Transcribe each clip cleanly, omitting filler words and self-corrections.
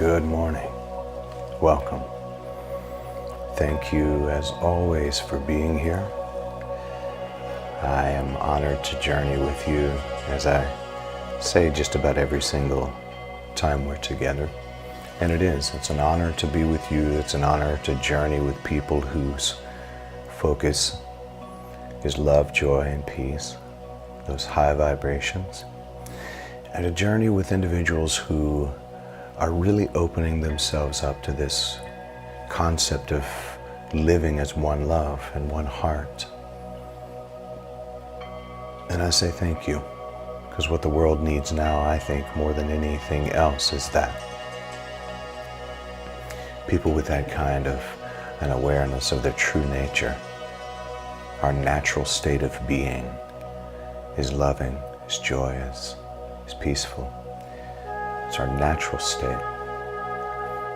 Good morning. Welcome. Thank you as always for being here. I am honored to journey with you, as I say just about every single time we're together. And it's an honor to be with you. It's an honor to journey with people whose focus is love, joy, and peace, those high vibrations. And to journey with individuals who are really opening themselves up to this concept of living as one love and one heart. And I say thank you, because what the world needs now, I think, more than anything else is that. People with that kind of an awareness of their true nature. Our natural state of being is loving, is joyous, is peaceful. It's our natural state.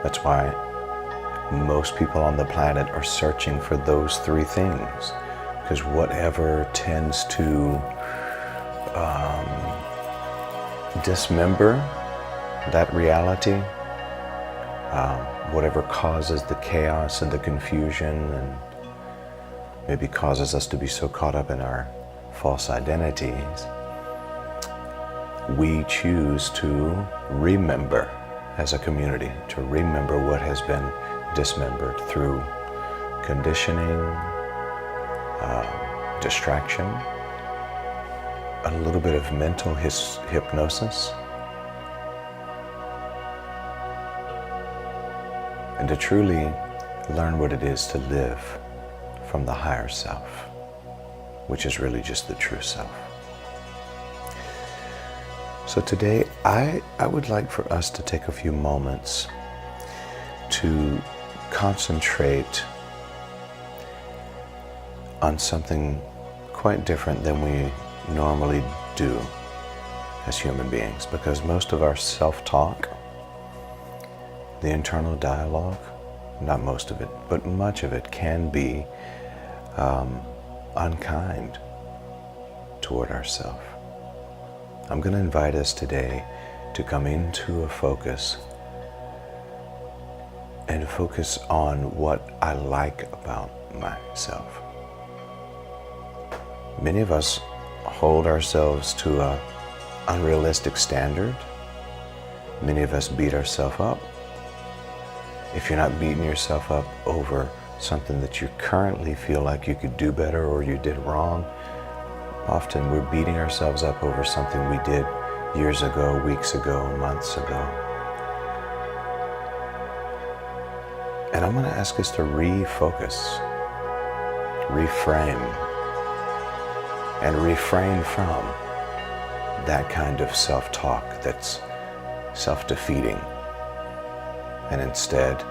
That's why most people on the planet are searching for those three things, because whatever tends to dismember that reality, whatever causes the chaos and the confusion and maybe causes us to be so caught up in our false identities, we choose to remember as a community, to remember what has been dismembered through conditioning, distraction, a little bit of mental hypnosis, and to truly learn what it is to live from the higher self, which is really just the true self. So today, I would like for us to take a few moments to concentrate on something quite different than we normally do as human beings, because most of our self-talk, the internal dialogue, not most of it, but much of it can be unkind toward ourselves. I'm going to invite us today to come into a focus and focus on what I like about myself. Many of us hold ourselves to an unrealistic standard. Many of us beat ourselves up. If you're not beating yourself up over something that you currently feel like you could do better or you did wrong, often we're beating ourselves up over something we did years ago, weeks ago, months ago. And I'm going to ask us to refocus, reframe, and refrain from that kind of self-talk that's self-defeating, and instead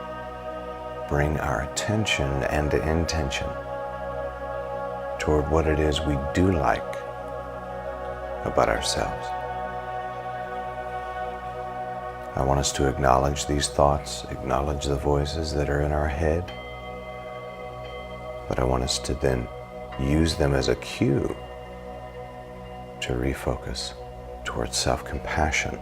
bring our attention and intention toward what it is we do like about ourselves. I want us to acknowledge these thoughts, acknowledge the voices that are in our head, but I want us to then use them as a cue to refocus towards self-compassion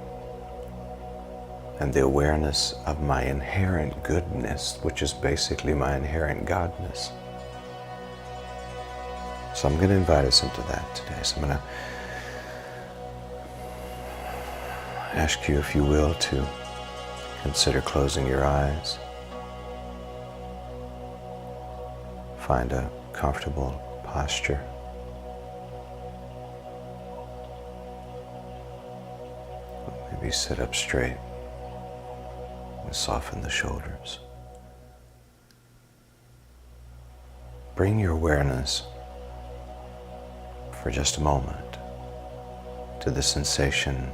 and the awareness of my inherent goodness, which is basically my inherent godness. So I'm going to invite us into that today. So I'm going to ask you, if you will, to consider closing your eyes. Find a comfortable posture. Maybe sit up straight and soften the shoulders. Bring your awareness for just a moment to the sensation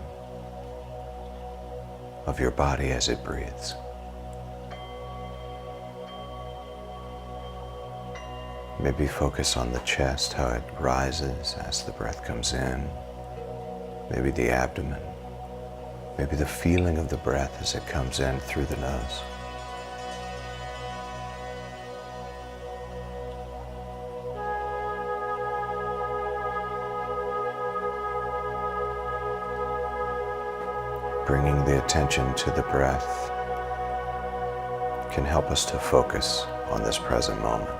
of your body as it breathes. Maybe focus on the chest, how it rises as the breath comes in. Maybe the abdomen. Maybe the feeling of the breath as it comes in through the nose. Bringing the attention to the breath can help us to focus on this present moment.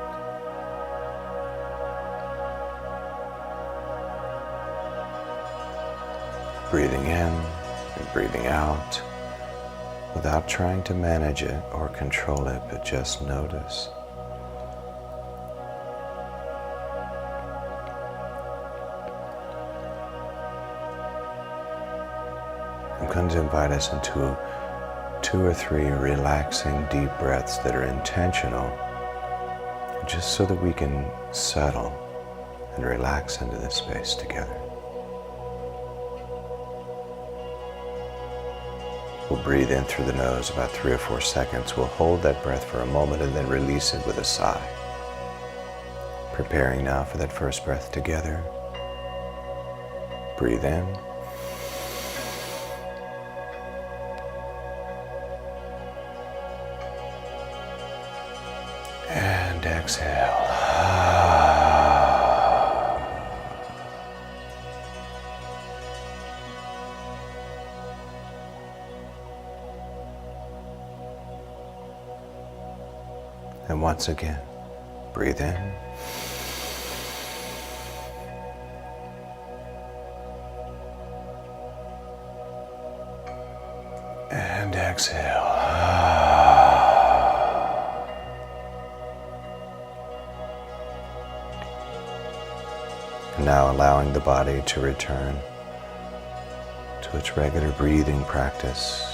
Breathing in and breathing out without trying to manage it or control it, but just notice. I'm going to invite us into 2 or 3 relaxing deep breaths that are intentional, just so that we can settle and relax into this space together. We'll breathe in through the nose about 3 or 4 seconds. We'll hold that breath for a moment and then release it with a sigh. Preparing now for that first breath together. Breathe in. And exhale. And once again, breathe in. And exhale. And now allowing the body to return to its regular breathing practice.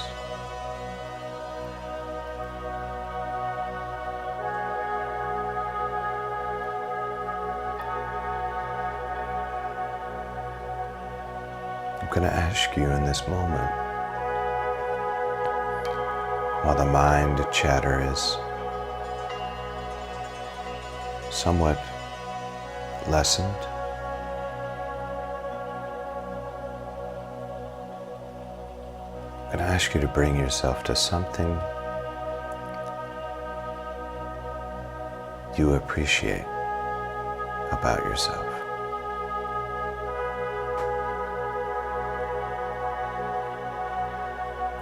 I'm going to ask you in this moment, while the mind chatter is somewhat lessened, I'm going to ask you to bring yourself to something you appreciate about yourself.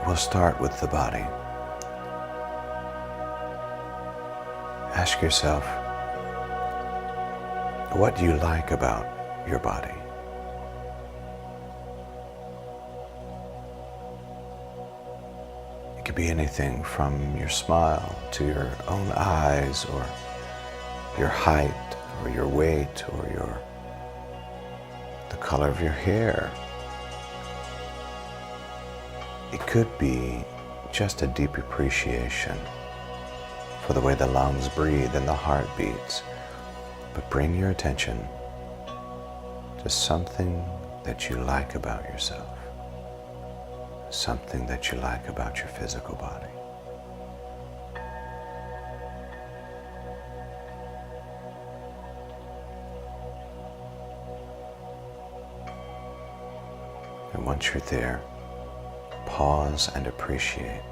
We'll start with the body. Ask yourself, what do you like about your body? It could be anything from your smile to your own eyes, or your height, or your weight, or the color of your hair. It could be just a deep appreciation for the way the lungs breathe and the heart beats. But bring your attention to something that you like about yourself, something that you like about your physical body. And once you're there, pause and appreciate.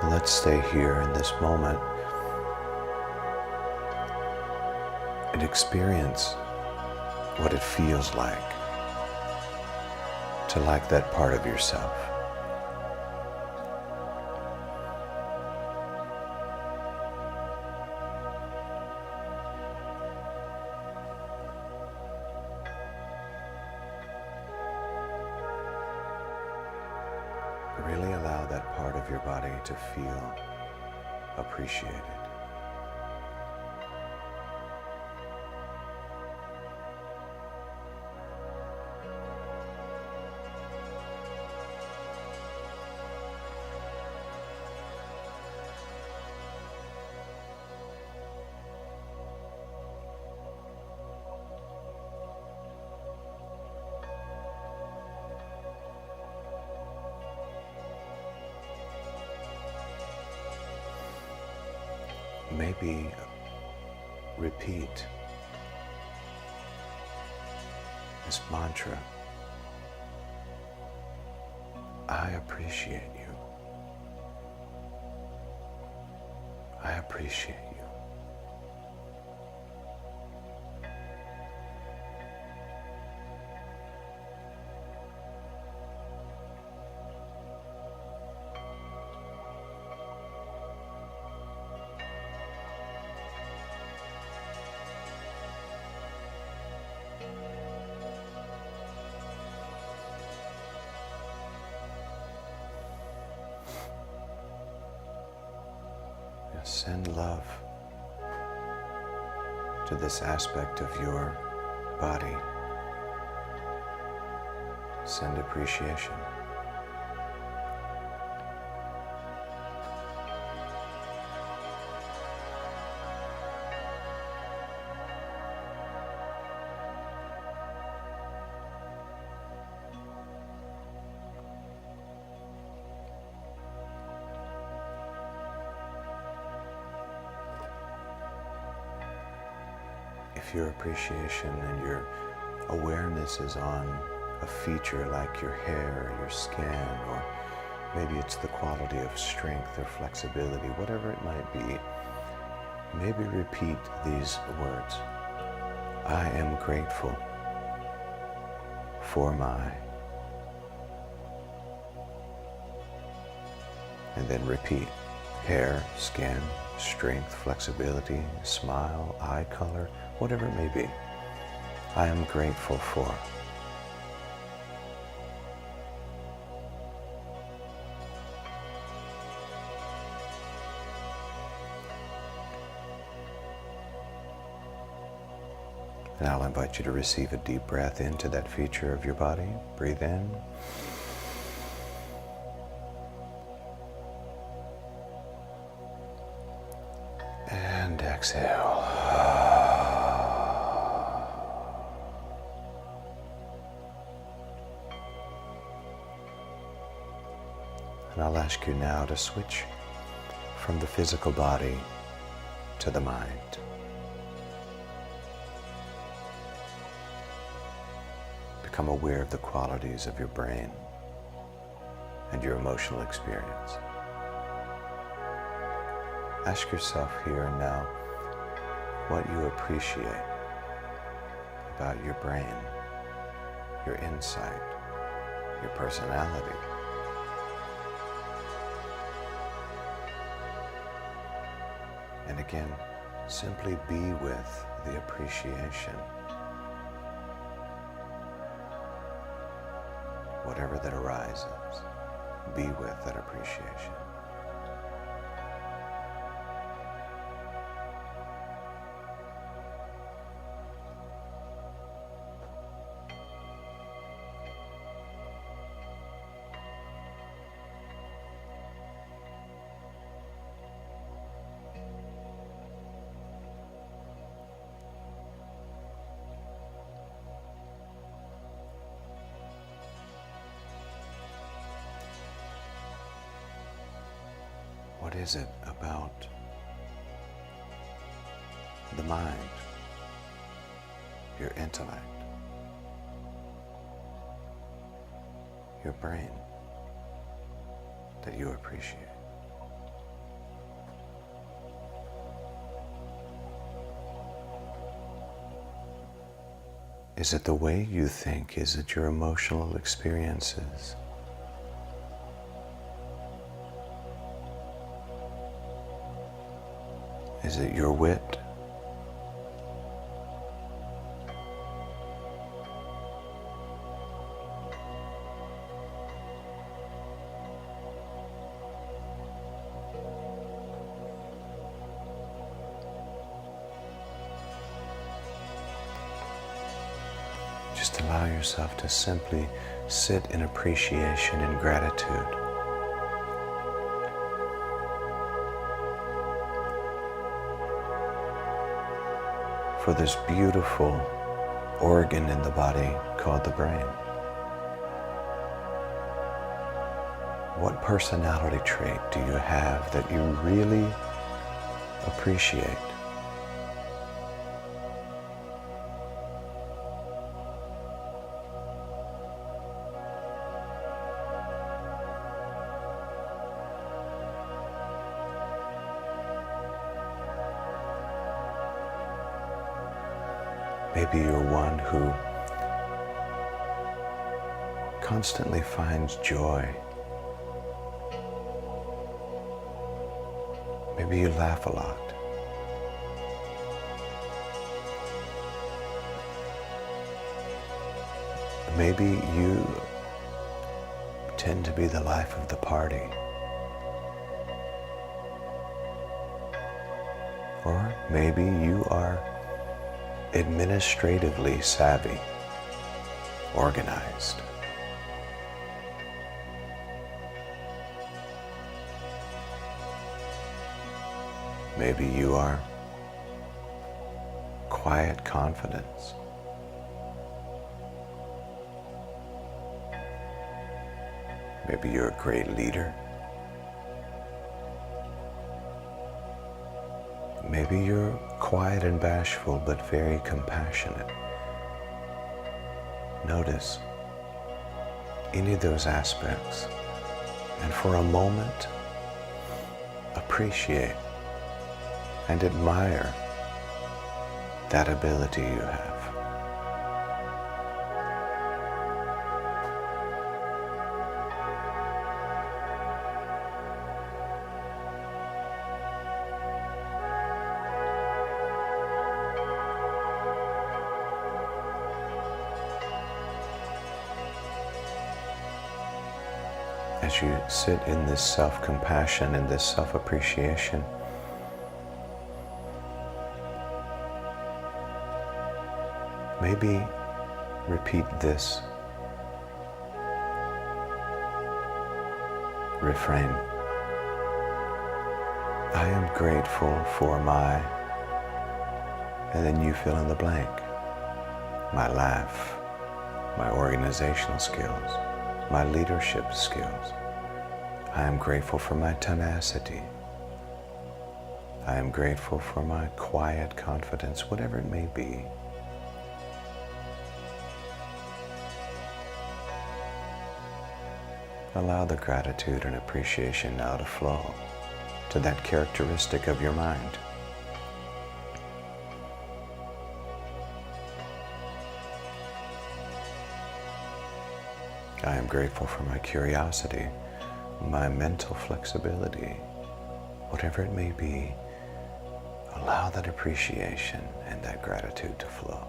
And let's stay here in this moment and experience what it feels like to like that part of yourself. Really allow that part of your body to feel appreciated. Maybe repeat this mantra I appreciate you. I appreciate you. Send love to this aspect of your body. Send appreciation. If your appreciation and your awareness is on a feature like your hair or your skin, or maybe it's the quality of strength or flexibility, whatever it might be, maybe repeat these words. I am grateful for my, and then repeat, hair, skin, strength, flexibility, smile, eye color, whatever it may be. I am grateful for. And I'll invite you to receive a deep breath into that feature of your body. Breathe in. And exhale. And I'll ask you now to switch from the physical body to the mind. Become aware of the qualities of your brain and your emotional experience. Ask yourself here and now what you appreciate about your brain, your insight, your personality. And again, simply be with the appreciation. Whatever that arises, be with that appreciation. What is it about the mind, your intellect, your brain that you appreciate? Is it the way you think? Is it your emotional experiences? Is it your wit? Just allow yourself to simply sit in appreciation and gratitude. For this beautiful organ in the body called the brain. What personality trait do you have that you really appreciate? Maybe you're one who constantly finds joy. Maybe you laugh a lot. Maybe you tend to be the life of the party. Or maybe you are administratively savvy, organized. Maybe you are quiet confidence. Maybe you're a great leader. Maybe you're quiet and bashful, but very compassionate. Notice any of those aspects, and for a moment, appreciate and admire that ability you have. As you sit in this self-compassion and this self-appreciation, maybe repeat this refrain. I am grateful for my, and then you fill in the blank. My laugh, my organizational skills, my leadership skills. I am grateful for my tenacity. I am grateful for my quiet confidence, whatever it may be. Allow the gratitude and appreciation now to flow to that characteristic of your mind. I am grateful for my curiosity, my mental flexibility, whatever it may be. Allow that appreciation and that gratitude to flow.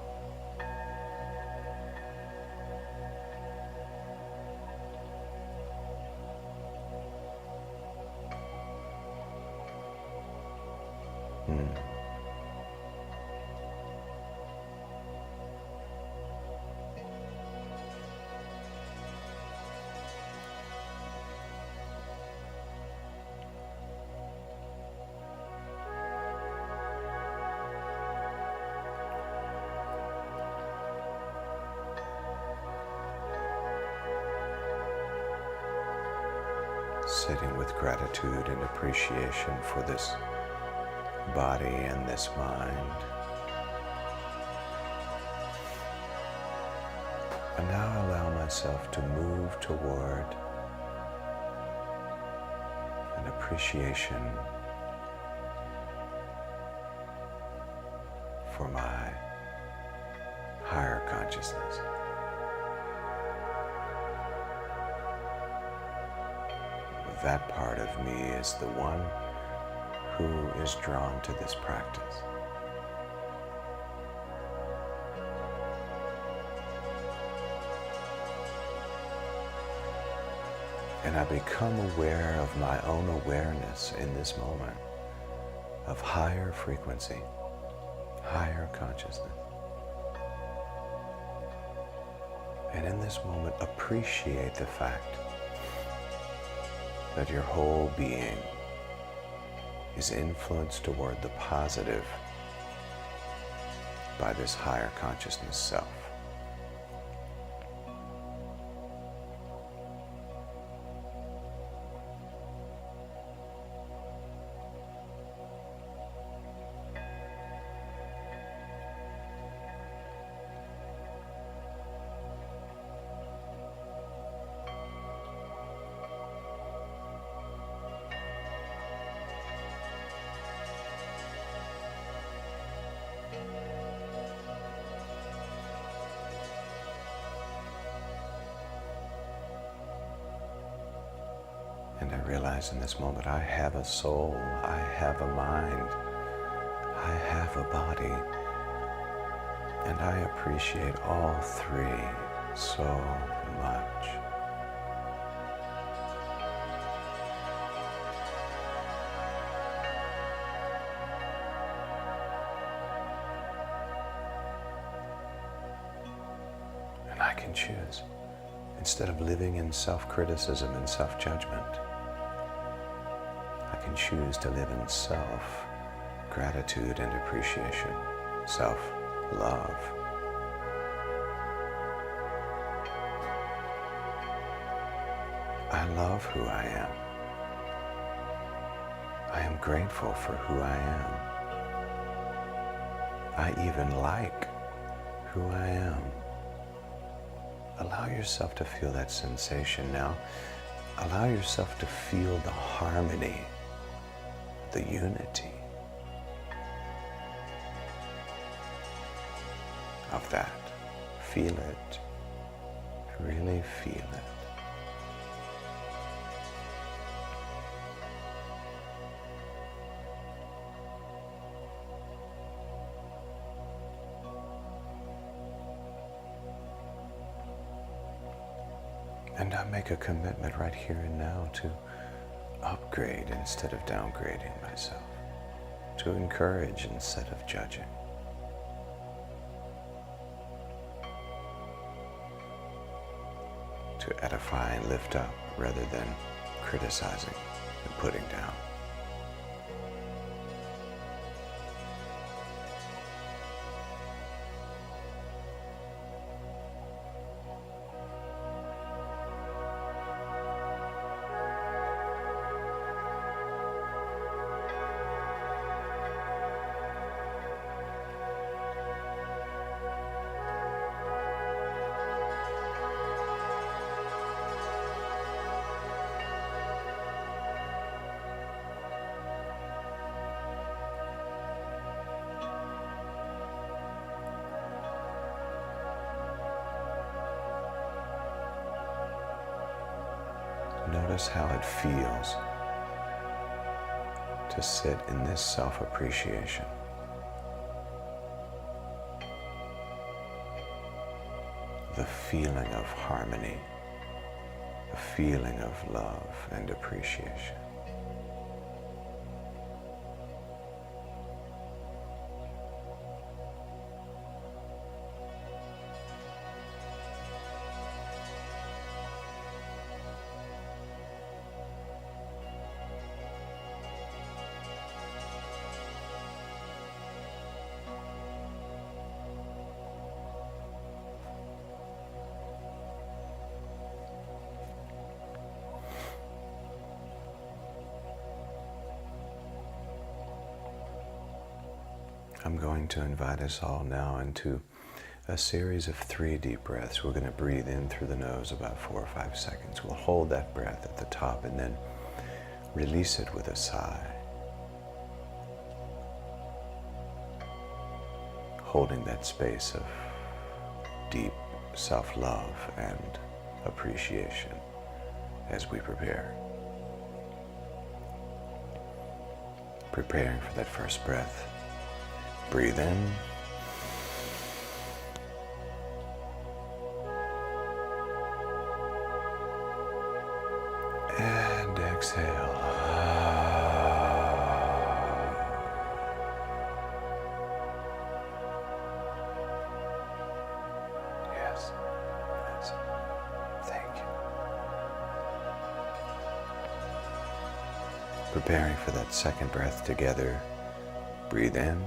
Sitting with gratitude and appreciation for this body and this mind. And now allow myself to move toward an appreciation for my higher consciousness. That part of me is the one who is drawn to this practice. And I become aware of my own awareness in this moment of higher frequency, higher consciousness. And in this moment, appreciate the fact that your whole being is influenced toward the positive by this higher consciousness self. And I realize in this moment I have a soul, I have a mind, I have a body, and I appreciate all three so much. And I can choose. Instead of living in self-criticism and self-judgment, I can choose to live in self-gratitude and appreciation, self-love. I love who I am. I am grateful for who I am. I even like who I am. Allow yourself to feel that sensation now. Allow yourself to feel the harmony, the unity of that. Feel it. Really feel it. And I make a commitment right here and now to upgrade instead of downgrading myself, to encourage instead of judging, to edify and lift up rather than criticizing and putting down. Notice how it feels to sit in this self-appreciation. The feeling of harmony, the feeling of love and appreciation. I'm going to invite us all now into a series of 3 deep breaths. We're going to breathe in through the nose about 4 or 5 seconds. We'll hold that breath at the top and then release it with a sigh. Holding that space of deep self-love and appreciation as we prepare. Preparing for that first breath. Breathe in. And exhale. Yes. Yes. Thank you. Preparing for that second breath together. Breathe in.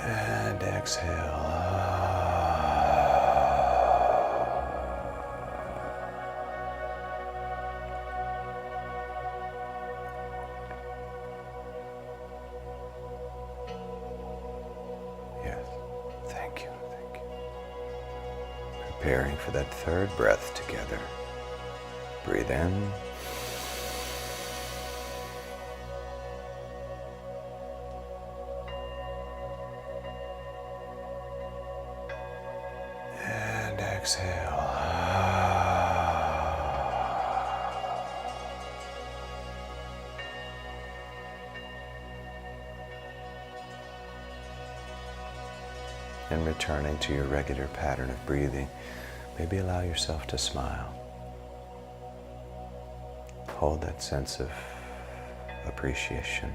And exhale. Yes, thank you, thank you. Preparing for that third breath together. Breathe in. exhale. And returning to your regular pattern of breathing, maybe allow yourself to smile. Hold that sense of appreciation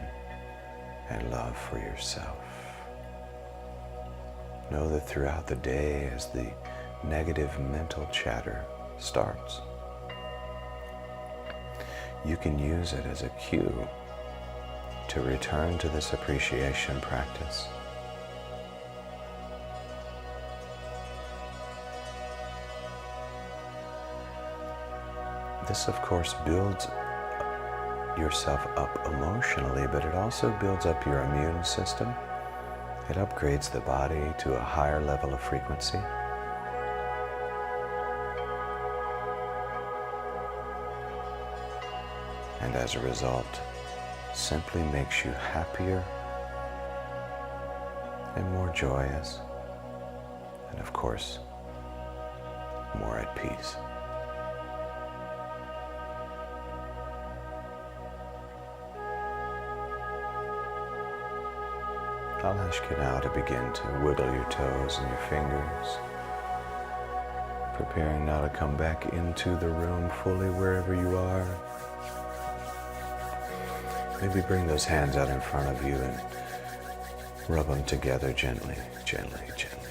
and love for yourself. Know that throughout the day, as the negative mental chatter starts, you can use it as a cue to return to this appreciation practice. This, of course, builds yourself up emotionally, but it also builds up your immune system. It upgrades the body to a higher level of frequency. And as a result, simply makes you happier and more joyous, and of course, more at peace. I'll ask you now to begin to wiggle your toes and your fingers, preparing now to come back into the room fully wherever you are. Maybe bring those hands out in front of you and rub them together gently, gently, gently.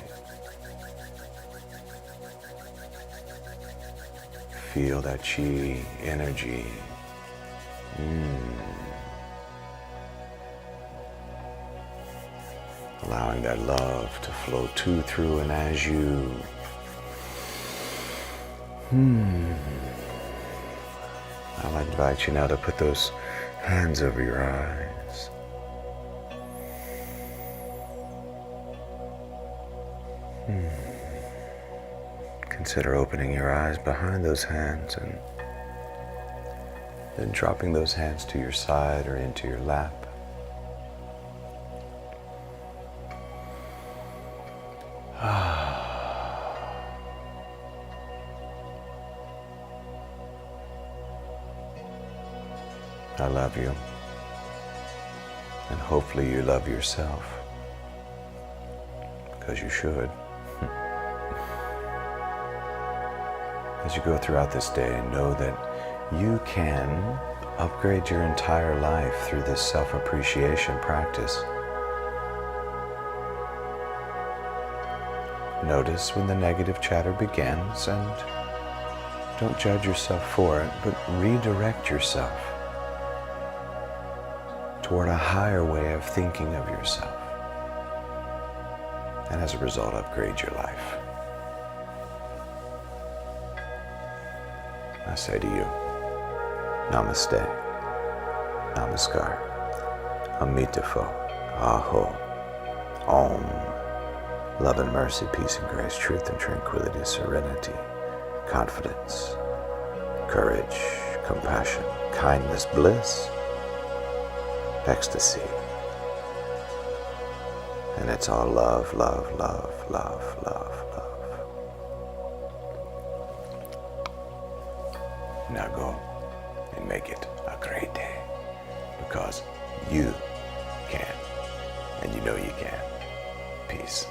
Feel that chi energy. Allowing that love to flow to, through, and as you I'll invite you now to put those hands over your eyes. Consider opening your eyes behind those hands and then dropping those hands to your side or into your lap. I love you, and hopefully you love yourself, because you should. As you go throughout this day, know that you can upgrade your entire life through this self-appreciation practice. Notice when the negative chatter begins, and don't judge yourself for it, but redirect yourself toward a higher way of thinking of yourself, and as a result, upgrade your life. I say to you, Namaste, Namaskar, Amitabha, Aho, Om. Love and mercy, peace and grace, truth and tranquility, serenity, confidence, courage, compassion, kindness, bliss, ecstasy. And it's all love, love, love, love, love, love. Now go and make it a great day, because you can, and you know you can. Peace.